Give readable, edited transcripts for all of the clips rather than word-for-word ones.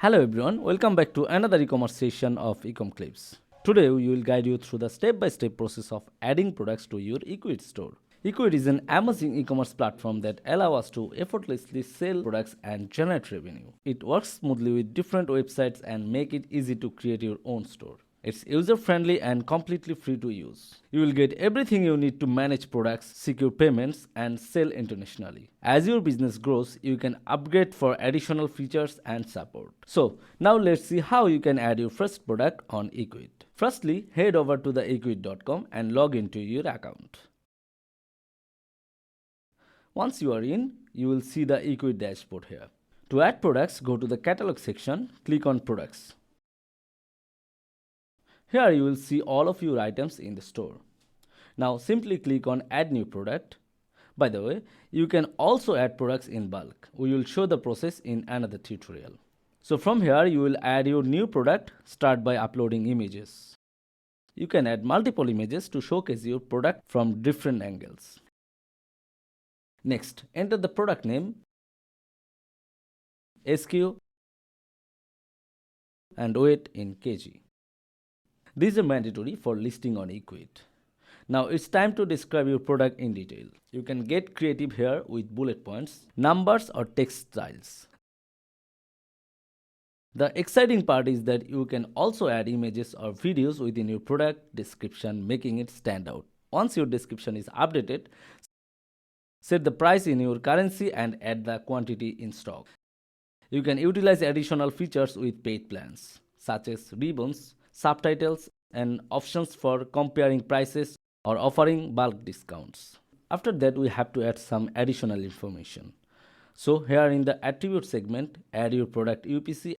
Hello everyone, welcome back to another e-commerce session of Ecomclips. Today we will guide you through the step-by-step process of adding products to your Ecwid store. Ecwid is an amazing e-commerce platform that allows us to effortlessly sell products and generate revenue. It works smoothly with different websites and make it easy to create your own store. It's user-friendly and completely free to use. You will get everything you need to manage products, secure payments, and sell internationally. As your business grows, you can upgrade for additional features and support. So, now let's see how you can add your first product on Ecwid. Firstly, head over to the ecwid.com and log into your account. Once you are in, you will see the Ecwid dashboard here. To add products, go to the catalog section, click on products. Here you will see all of your items in the store. Now simply click on add new product. By the way, you can also add products in bulk. We will show the process in another tutorial. So from here you will add your new product. Start by uploading images. You can add multiple images to showcase your product from different angles. Next, enter the product name, SKU, and weight in kg. These are mandatory for listing on Ecwid. Now it's time to describe your product in detail. You can get creative here with bullet points, numbers or text styles. The exciting part is that you can also add images or videos within your product description, making it stand out. Once your description is updated, set the price in your currency and add the quantity in stock. You can utilize additional features with paid plans, such as ribbons, subtitles, and options for comparing prices or offering bulk discounts. After that, we have to add some additional information. So here in the attribute segment, add your product UPC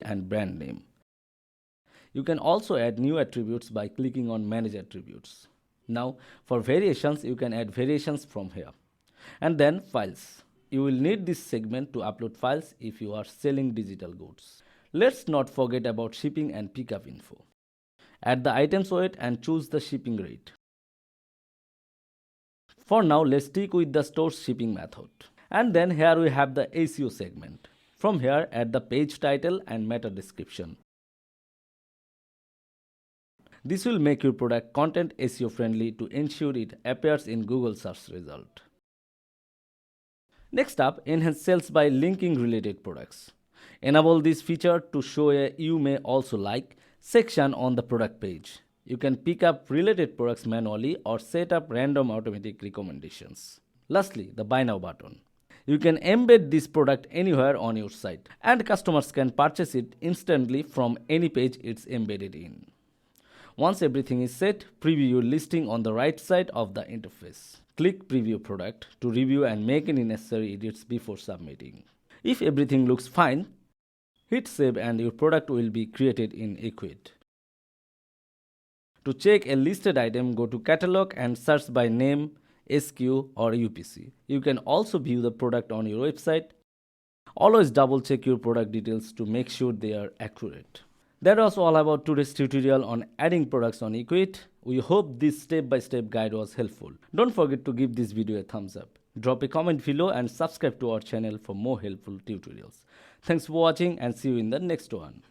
and brand name. You can also add new attributes by clicking on Manage Attributes. Now, for variations, you can add variations from here. And then Files. You will need this segment to upload files if you are selling digital goods. Let's not forget about shipping and pickup info. Add the item's weight and choose the shipping rate. For now, let's stick with the store's shipping method. And then here we have the SEO segment. From here, add the page title and meta description. This will make your product content SEO friendly to ensure it appears in Google search result. Next up, enhance sales by linking related products. Enable this feature to show a "you may also like" section on the product page. You can pick up related products manually or set up random automatic recommendations. Lastly, the Buy Now button. You can embed this product anywhere on your site, and customers can purchase it instantly from any page it's embedded in. Once everything is set, preview your listing on the right side of the interface. Click Preview Product to review and make any necessary edits before submitting. If everything looks fine, hit save and your product will be created in Ecwid. To check a listed item, go to Catalog and search by name, SKU or UPC. You can also view the product on your website. Always double check your product details to make sure they are accurate. That was all about today's tutorial on adding products on Ecwid. We hope this step-by-step guide was helpful. Don't forget to give this video a thumbs up. Drop a comment below and subscribe to our channel for more helpful tutorials. Thanks for watching and see you in the next one.